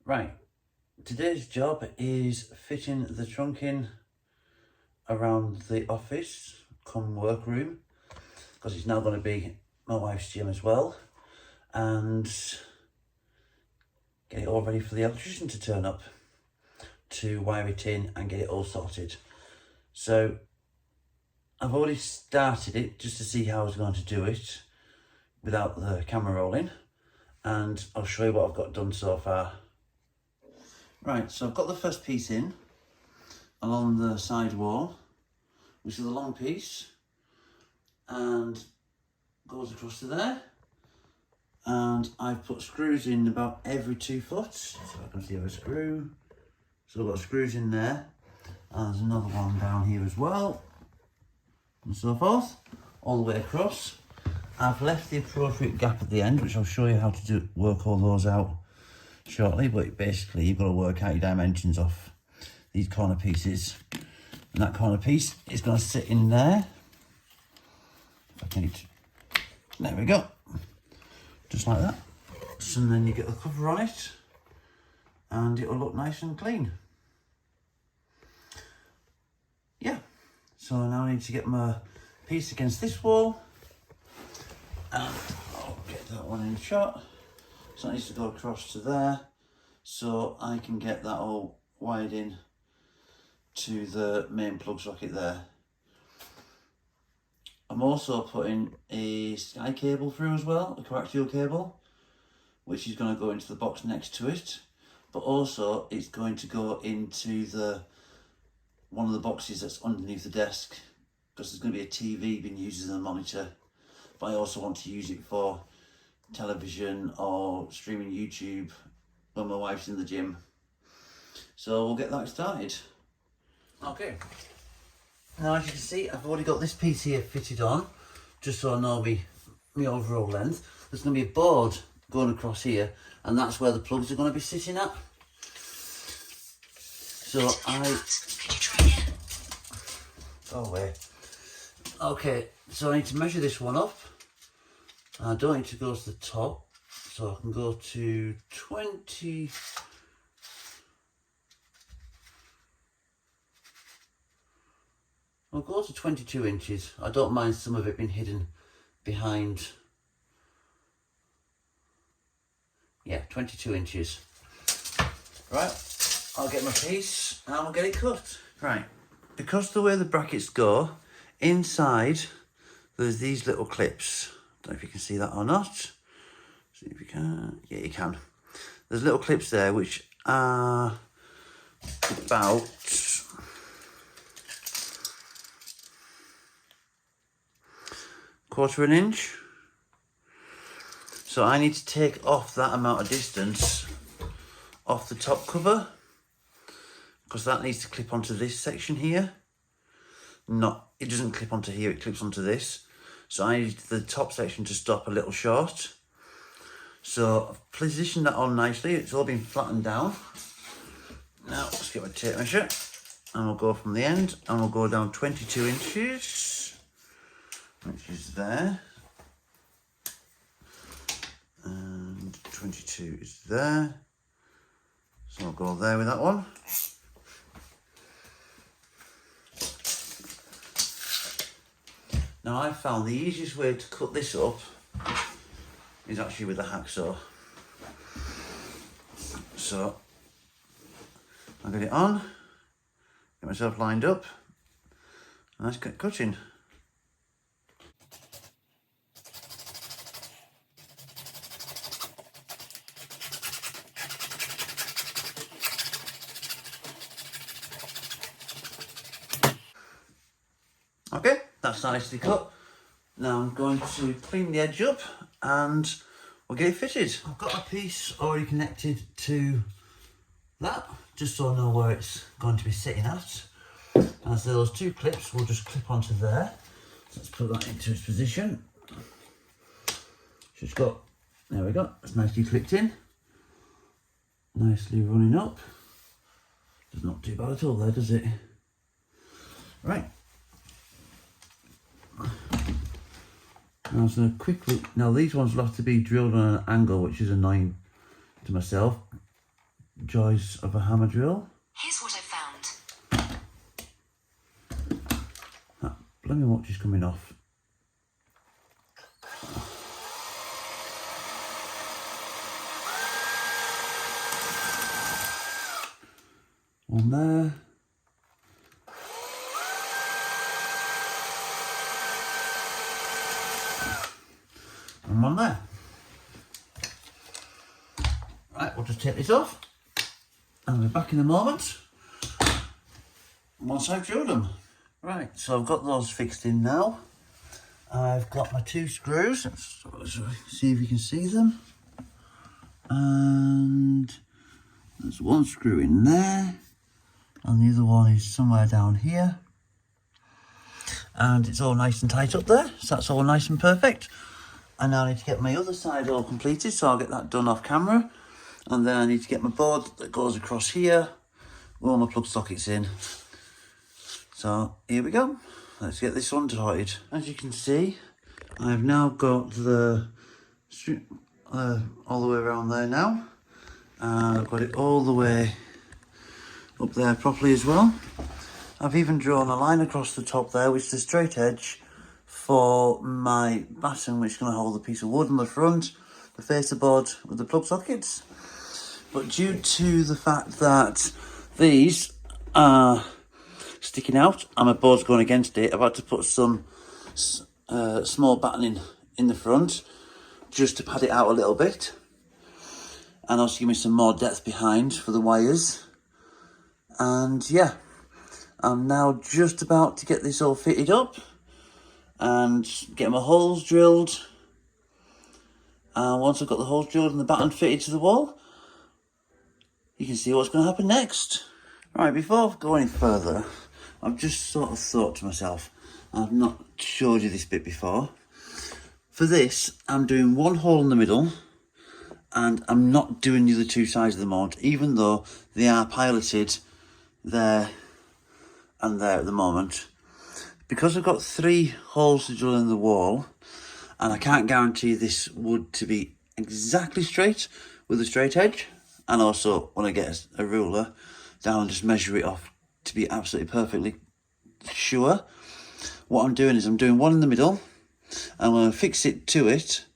Right, today's job is fitting the trunking around the office, come workroom, because it's now going to be my wife's gym as well, and get it all ready for the electrician to turn up to wire it in and get it all sorted. So I've already started it just to see how I was going to do it without the camera rolling, and I'll show you what I've got done so far. Right, so I've got the first piece in along the side wall, which is a long piece, and goes across to there. And I've put screws in about every 2 foot, so I can see a screw. So I've got screws in there, and there's another one down here as well, and so forth, all the way across. I've left the appropriate gap at the end, which I'll show you how to work all those out shortly, but basically you've got to work out your dimensions off these corner pieces, and that corner piece is going to sit in there. If I can, there we go, just like that. So then you get the cover on it and it will look nice and clean. Yeah, so now I need to get my piece against this wall, and I'll get that one in shot. So it needs to go across to there, so I can get that all wired in to the main plug socket there. I'm also putting a Sky cable through as well, a coaxial cable, which is going to go into the box next to it, but also it's going to go into one of the boxes that's underneath the desk, because there's going to be a TV being used as a monitor, but I also want to use it for television or streaming YouTube when my wife's in the gym. So we'll get that started. Okay, now as you can see, I've already got this piece here fitted on, just so I know my overall length. There's going to be a board going across here, and that's where the plugs are going to be sitting at. So oh wait. Okay, so I need to measure this one up. I don't need to go to the top, so I can go to 20. I'll go to 22 inches. I don't mind some of it being hidden behind. Yeah, 22 inches. Right, I'll get my piece and I'll get it cut. Right, because the way the brackets go, inside there's these little clips. Don't know if you can see that or not. See if you can. Yeah, you can. There's little clips there which are about quarter of an inch. So I need to take off that amount of distance off the top cover, because that needs to clip onto this section here. It doesn't clip onto here, it clips onto this. So I need the top section to stop a little short. So I've positioned that on nicely. It's all been flattened down. Now let's get my tape measure, and we'll go from the end and we'll go down 22 inches, which is there. And 22 is there. So I'll go there with that one. Now I found the easiest way to cut this up is actually with a hacksaw. So I'll get it on, get myself lined up, and let's get cutting. Okay, that's nicely cut. Now I'm going to clean the edge up and we'll get it fitted. I've got a piece already connected to that, just so I know where it's going to be sitting at. And so those 2 clips will just clip onto there. So let's put that into its position. So it's got, there we go, it's nicely clipped in. Nicely running up. It's not too bad at all there, does it? Right. Now, so quickly, now these ones will have to be drilled on an angle, which is annoying to myself, joys of a hammer drill. Here's what I found. That blooming watch is coming off. One there. And one there. Right, we'll just take this off. And we'll be back in a moment. Once I've drilled them. Right, so I've got those fixed in now. I've got my 2 screws. Let's see if you can see them. And there's 1 screw in there. And the other one is somewhere down here. And it's all nice and tight up there. So that's all nice and perfect. And now I need to get my other side all completed. So I'll get that done off camera. And then I need to get my board that goes across here. With all my plug sockets in. So here we go. Let's get this one sorted. As you can see, I've now got the all the way around there now. And I've got it all the way up there properly as well. I've even drawn a line across the top there, which is a straight edge for my batten, which is going to hold a piece of wood on the front, the facer board with the plug sockets. But due to the fact that these are sticking out and my board's going against it, I've had to put some small battening in the front just to pad it out a little bit, and also give me some more depth behind for the wires. And yeah, I'm now just about to get this all fitted up and get my holes drilled. And once I've got the holes drilled and the batten fitted to the wall, you can see what's going to happen next. Right, before I go any further, I've just sort of thought to myself, I've not showed you this bit before. For this, I'm doing 1 hole in the middle, and I'm not doing the other 2 sides of the mount, even though they are piloted there and there at the moment. Because I've got 3 holes to drill in the wall, and I can't guarantee this wood to be exactly straight with a straight edge, and also when I get a ruler down and just measure it off to be absolutely perfectly sure, what I'm doing is I'm doing 1 in the middle. I'm going to fix it to it,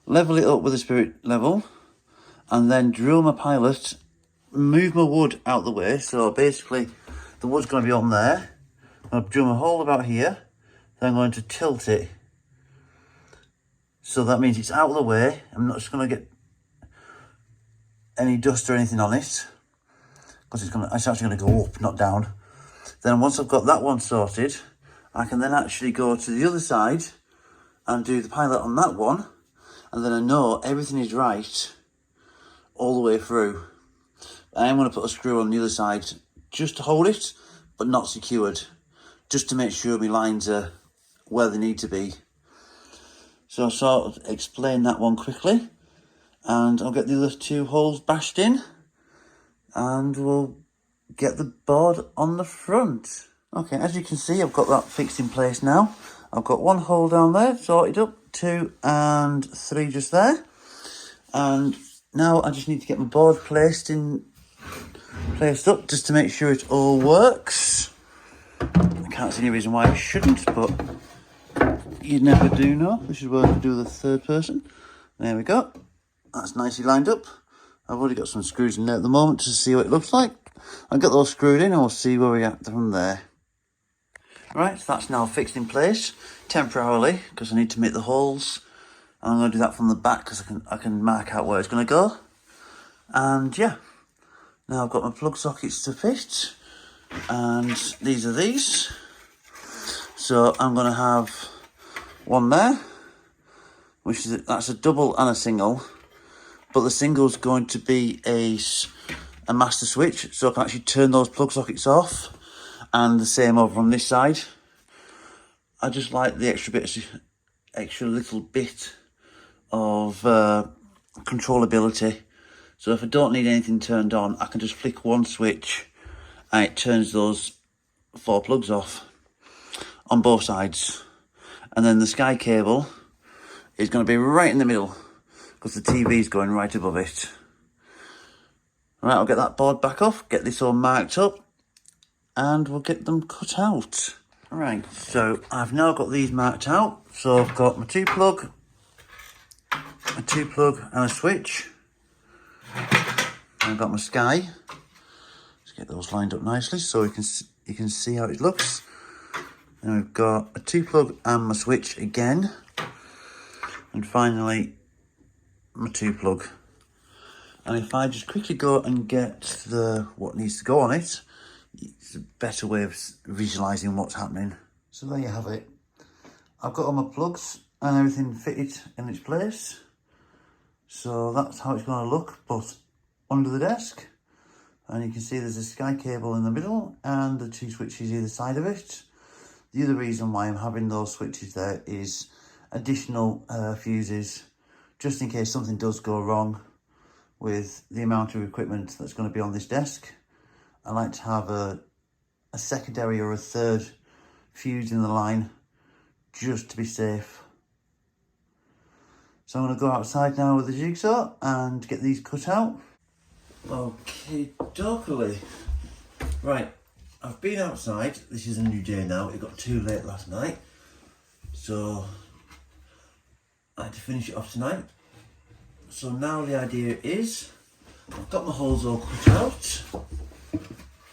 level it up with a spirit level, and then drill my pilot, move my wood out the way. So basically the wood's going to be on there. I'll drill my hole about here, then I'm going to tilt it. So that means it's out of the way. I'm not just going to get any dust or anything on it, because it's actually going to go up, not down. Then once I've got that one sorted, I can then actually go to the other side and do the pilot on that one, and then I know everything is right all the way through. I am going to put a screw on the other side just to hold it, but not secured, just to make sure my lines are where they need to be. So I'll sort of explain that one quickly, and I'll get the other 2 holes bashed in, and we'll get the board on the front. Okay, as you can see, I've got that fixed in place now. I've got 1 hole down there sorted up, 2 and 3 just there. And now I just need to get my board placed up just to make sure it all works. I can't see any reason why it shouldn't, but you never do know. This is where I do the 3rd person. There we go. That's nicely lined up. I've already got some screws in there at the moment to see what it looks like. I'll get those screwed in and we'll see where we are from there. Right, so that's now fixed in place temporarily because I need to make the holes. And I'm going to do that from the back because I can mark out where it's going to go. And yeah, now I've got my plug sockets to fit, and these are these. So I'm going to have 1 there, that's a double and a single, but the single's going to be a master switch, so I can actually turn those plug sockets off. And the same over on this side. I just like the extra little bit of controllability. So if I don't need anything turned on, I can just flick 1 switch and it turns those 4 plugs off on both sides. And then the Sky cable is going to be right in the middle because the TV is going right above it. Right, I'll get that board back off, get this all marked up, and we'll get them cut out. Right, so I've now got these marked out. So I've got my two plug and a switch. I've got my Sky. Let's get those lined up nicely so you can see how it looks. And we've got a two plug and my switch again. And finally, my two plug. And if I just quickly go and get what needs to go on it, it's a better way of visualising what's happening. So there you have it. I've got all my plugs and everything fitted in its place. So that's how it's going to look, but under the desk. And you can see there's a Sky cable in the middle and the two switches either side of it. The other reason why I'm having those switches there is additional fuses, just in case something does go wrong with the amount of equipment that's going to be on this desk. I like to have a secondary or a third fuse in the line just to be safe. So I'm going to go outside now with the jigsaw and get these cut out. Okay, dokily. Right, I've been outside. This is a new day now. It got too late last night, so I had to finish it off tonight. So now the idea is, I've got my holes all cut out,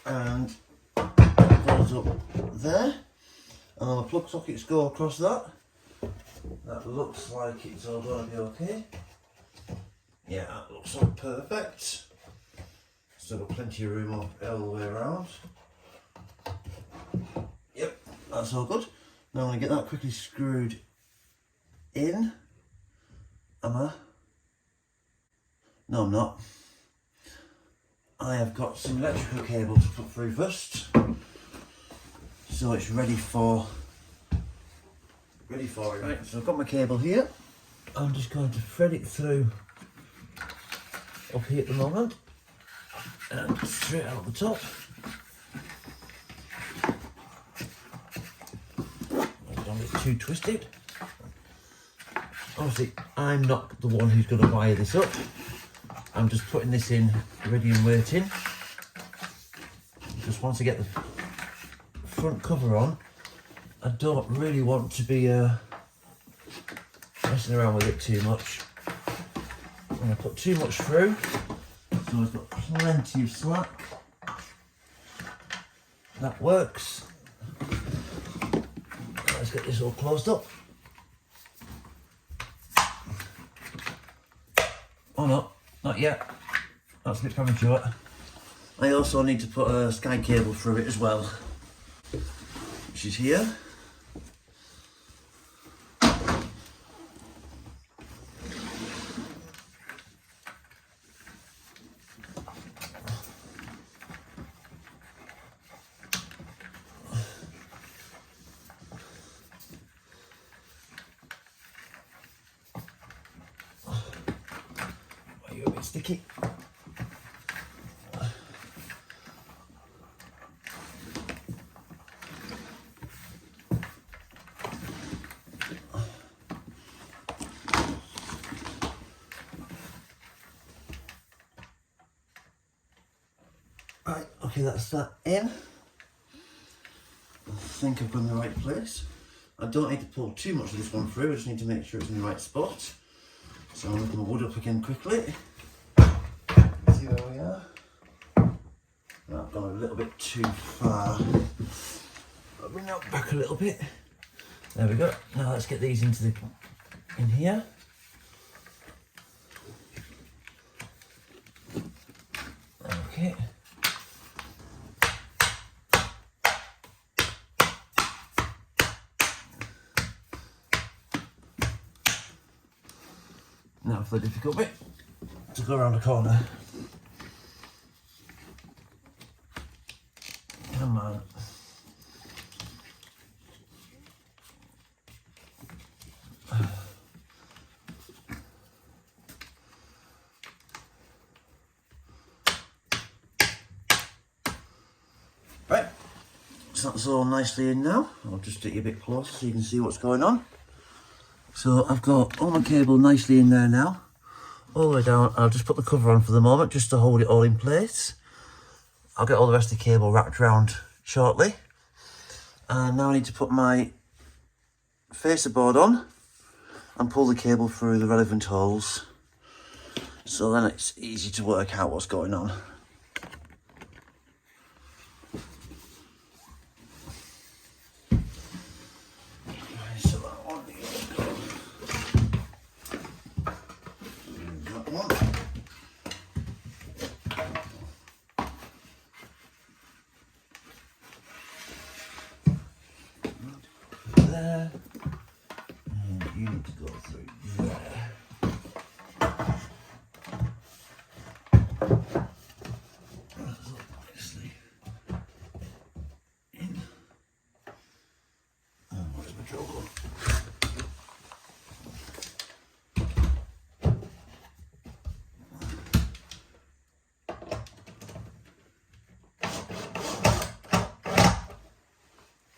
and goes up there, and then my plug sockets go across that. That looks like it's all going to be okay. Yeah, that looks all perfect. Still got plenty of room all the way around. Yep, that's all good. Now I'm going to get that quickly screwed in. Am I? No, I'm not. I have got some electrical cable to put through first, so it's ready for it. Right, so I've got my cable here. I'm just going to thread it through up here at the moment and straight out the top. Don't get too twisted. Obviously, I'm not the one who's going to wire this up. I'm just putting this in ready and waiting. Just once I get the front cover on, I don't really want to be messing around with it too much. I'm going to put too much through, so I've got plenty of slack. That works. Let's get this all closed up. Oh no, not yet. That's a bit premature. I also need to put a Sky cable through it as well, which is here. You're a bit sticky. Right, okay, that's that in. I think I've gone in the right place. I don't need to pull too much of this one through, I just need to make sure it's in the right spot. So I'm looking my wood up again quickly. See where we are. I've gone a little bit too far. I'll bring that back a little bit. There we go. Now let's get these in here. Okay. Now for the difficult bit, to go around the corner. Come on. Right, so that's all nicely in now. I'll just get you a bit closer so you can see what's going on. So I've got all my cable nicely in there now. all the way down. I'll just put the cover on for the moment just to hold it all in place. I'll get all the rest of the cable wrapped around shortly. And now I need to put my facer board on and pull the cable through the relevant holes. So then it's easy to work out what's going on. So that one needs to go. That one. There. And you need to go through there. Obviously. In. Oh, where's my drill gun?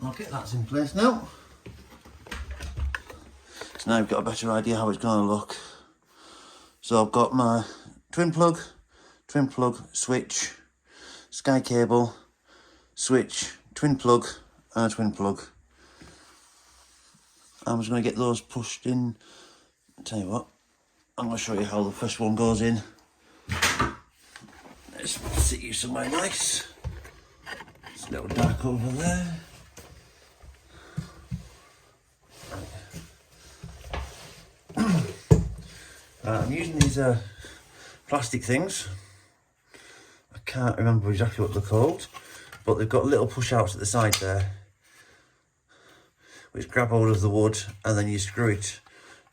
Okay, that's in place now. So now I've got a better idea how it's going to look. So I've got my twin plug, switch, sky cable, switch, twin plug, and a twin plug. I'm just going to get those pushed in. I'll tell you what, I'm going to show you how the first one goes in. Let's sit you somewhere nice. It's a little dark over there. I'm using these plastic things. I can't remember exactly what they're called, but they've got little push outs at the side there which grab hold of the wood, and then you screw it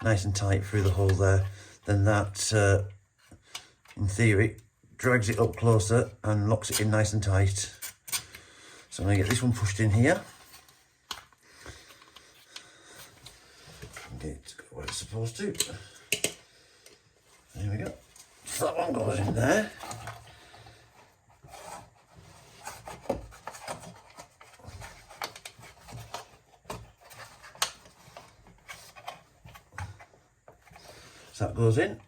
nice and tight through the hole there. Then that, in theory, drags it up closer and locks it in nice and tight. So I'm going to get this one pushed in here. Okay, it's got where it's supposed to. There we go. So that one goes in there. So that goes in.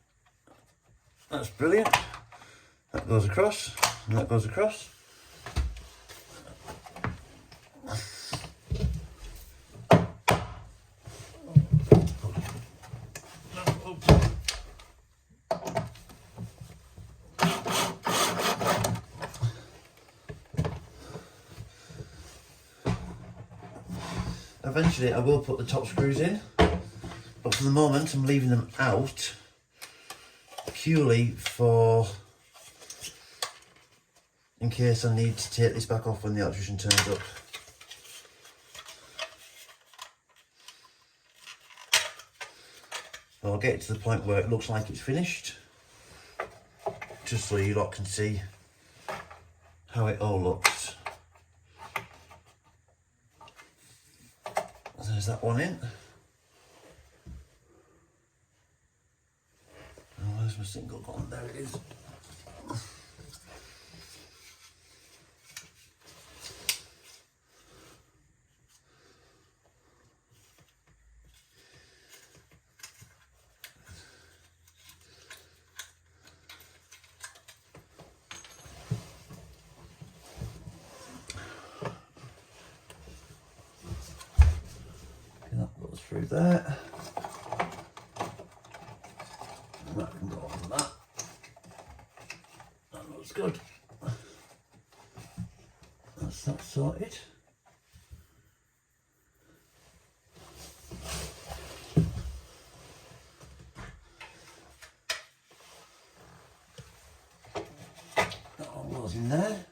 That's brilliant. That goes across, and that goes across. Eventually I will put the top screws in, but for the moment I'm leaving them out purely for in case I need to take this back off when the electrician turns up. So I'll get it to the point where it looks like it's finished, just so you lot can see how it all looks. There's that one in. Oh, where's my single gone? There it is. Through there, and that can go on that. That looks good. That's that sorted. That all goes in there.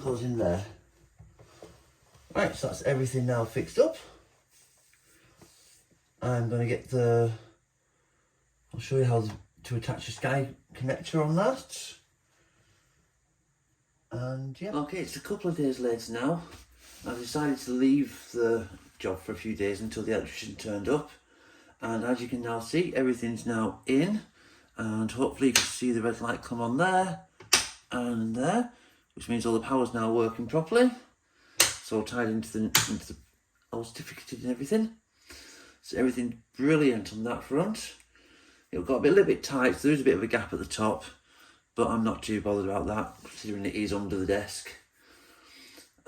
Goes in there. Right, so that's everything now fixed up. I'm going to get the, I'll show you how to attach a sky connector on that. And yeah, okay, it's a couple of days later now. I've decided to leave the job for a few days until the electrician turned up. And as you can now see, everything's now in. And hopefully you can see the red light come on there and there, which means all the power's now working properly. It's all tied into the all certificated and everything. So everything's brilliant on that front. It got a little bit tight, so there is a bit of a gap at the top, but I'm not too bothered about that, considering it is under the desk.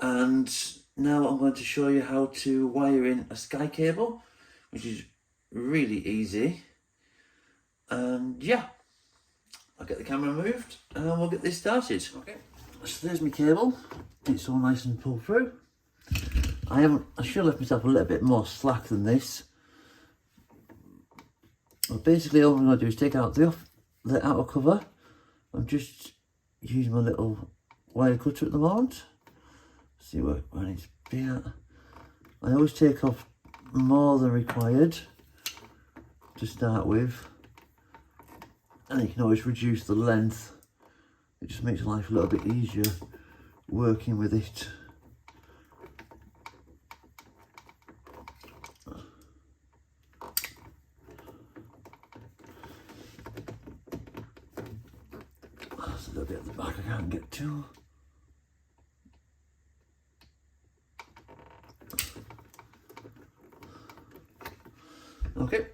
And now I'm going to show you how to wire in a Sky cable, which is really easy. And yeah, I'll get the camera moved and we'll get this started. Okay, so there's my cable. It's all nice and pulled through. I should have left myself a little bit more slack than this. Well, basically all I'm going to do is take out the outer cover. I'm just using my little wire cutter at the moment. See where I need to be at. I always take off more than required to start with. And you can always reduce the length. It just makes life a little bit easier working with it. There's a little bit at the back I can't get to. Okay,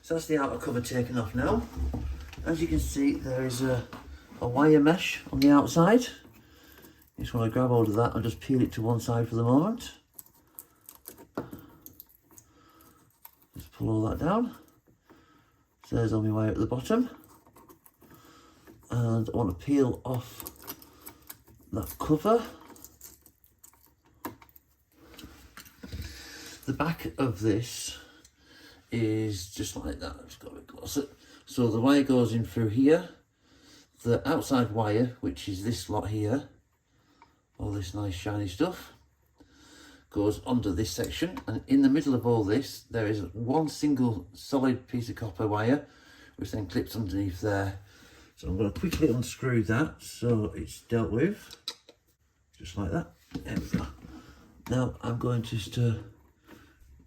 so that's the outer cover taken off now. As you can see, there is a wire mesh on the outside. You just want to grab hold of that and just peel it to one side for the moment. Just pull all that down. So there's all my wire at the bottom. And I want to peel off that cover. The back of this is just like that. Just got a bit closer. So the wire goes in through here. The outside wire, which is this lot here, all this nice shiny stuff, goes under this section, and in the middle of all this there is one single solid piece of copper wire which then clips underneath there. So I'm going to quickly unscrew that so it's dealt with, just like that. There we go. Now I'm going just to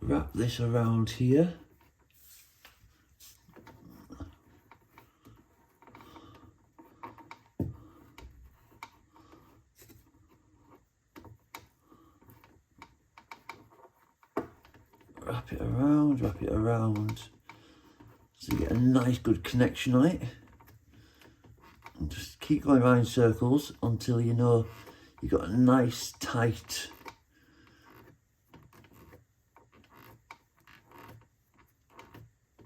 wrap this around here. Wrap it around, so you get a nice good connection on it. And just keep going around in circles until you know you've got a nice tight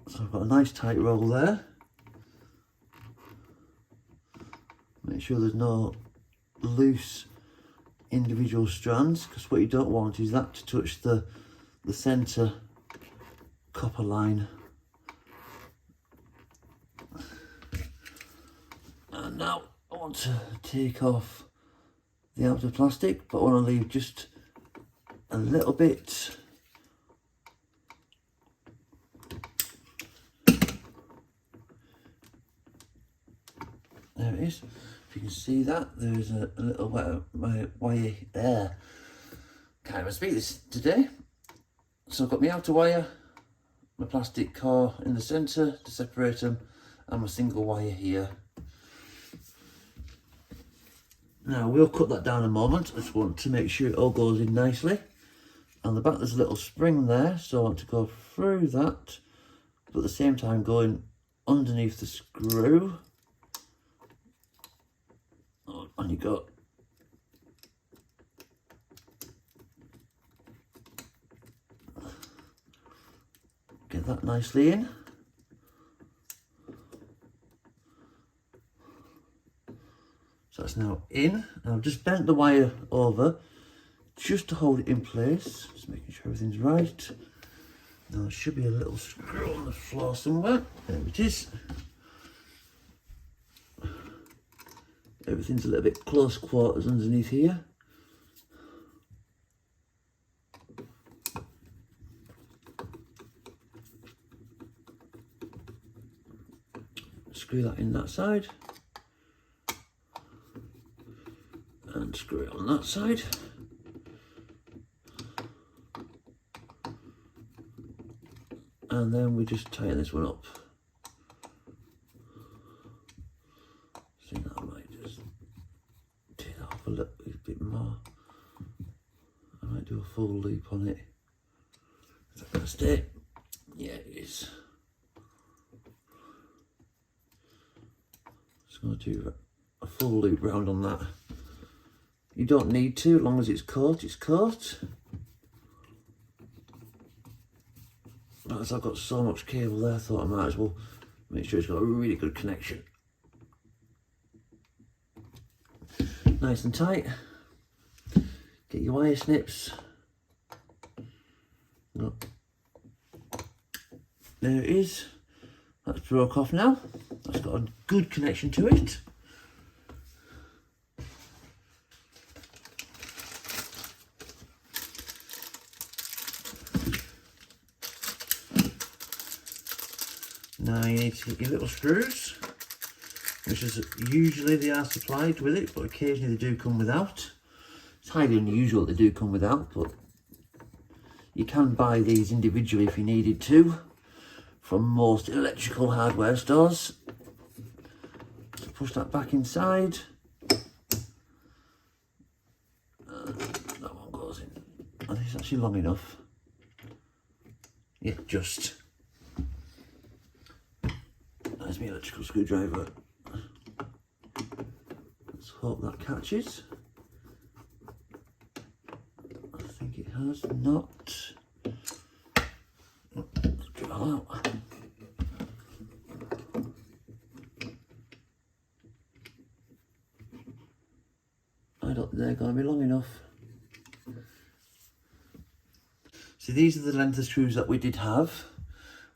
so I've got a nice tight roll there. Make sure there's no loose individual strands, because what you don't want is that to touch the centre copper line. And now I want to take off the outer plastic, but I want to leave just a little bit. There it is. If you can see that, there's a little wire there. Can't even speak this today. So I've got my outer wire, my plastic core in the centre to separate them, and my single wire here. Now we'll cut that down in a moment. I just want to make sure it all goes in nicely. On the back there's a little spring there, so I want to go through that, but at the same time going underneath the screw. On you go. Get that nicely in. So that's now in. And I've just bent the wire over just to hold it in place. Just making sure everything's right. Now there should be a little screw on the floor somewhere. There it is. Everything's a little bit close quarters underneath here. Screw that in that side. screw it on that side. And then we just tighten this one up. I think that might just take that off a little bit more. I might do a full loop on it. Is that gonna stay? Yeah, it is. Just gonna do a full loop round on that. You don't need to, as long as it's caught, it's caught. But as I've got so much cable there, I thought I might as well make sure it's got a really good connection. Nice and tight. Get your wire snips. Look. There it is. That's broke off now. That's got a good connection to it. Now you need to get your little screws, which is usually they are supplied with it, but occasionally they do come without. It's highly unusual they do come without, but you can buy these individually if you needed to from most electrical hardware stores. So push that back inside. That one goes in. I think it's actually long enough. Yeah, just. There's my electrical screwdriver. Let's hope that catches. I think it has not. Let's get it all out. I don't think they're going to be long enough. See, these are the length of screws that we did have,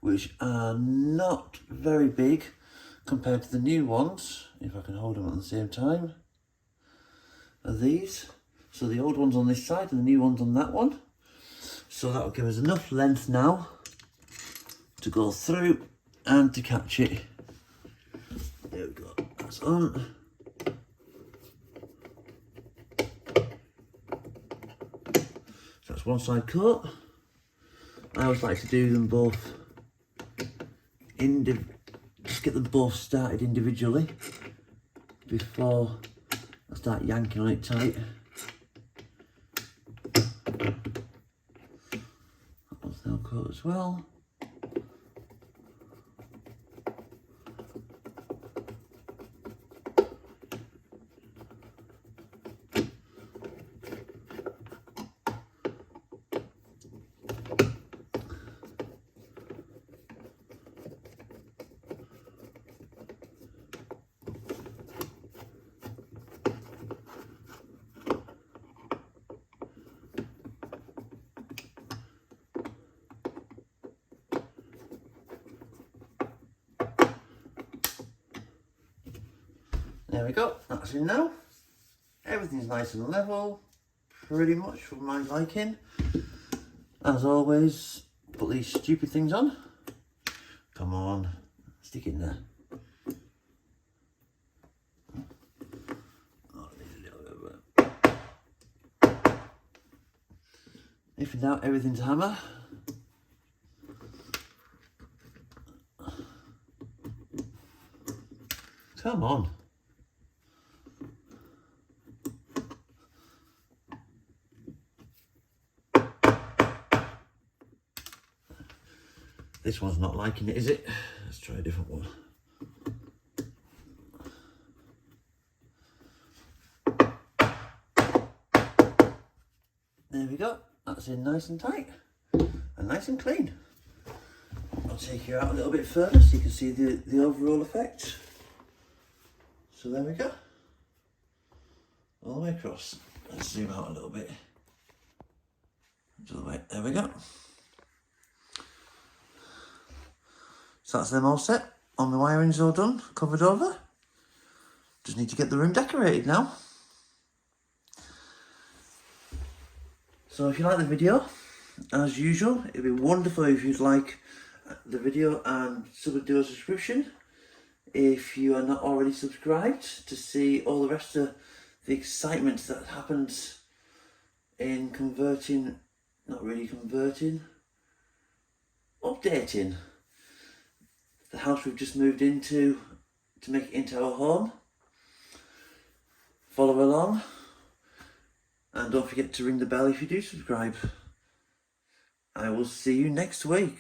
which are not very big compared to the new ones, if I can hold them at the same time, are these. So the old one's on this side and the new one's on that one. So that will give us enough length now to go through and to catch it. There we go, that's on. So that's one side cut. I always like to do them both just get them both started individually before I start yanking on it tight. That one's now cut as well. There we go, that's in now. Everything's nice and level, pretty much for my liking. As always, put these stupid things on. Come on, stick it in there. If in doubt, everything's a hammer. Come on. This one's not liking it, is it? Let's try a different one. There we go. That's in nice and tight and nice and clean. I'll take you out a little bit further so you can see the overall effect. So there we go. All the way across. Let's zoom out a little bit. There we go. So that's them all set. All my wiring's all done, covered over. Just need to get the room decorated now. So if you like the video, as usual, it'd be wonderful if you'd like the video and do a subscription. If you are not already subscribed to see all the rest of the excitement that happens in converting, not really converting, updating the house we've just moved into to make it into our home. Follow along, and don't forget to ring the bell if you do subscribe. I will see you next week.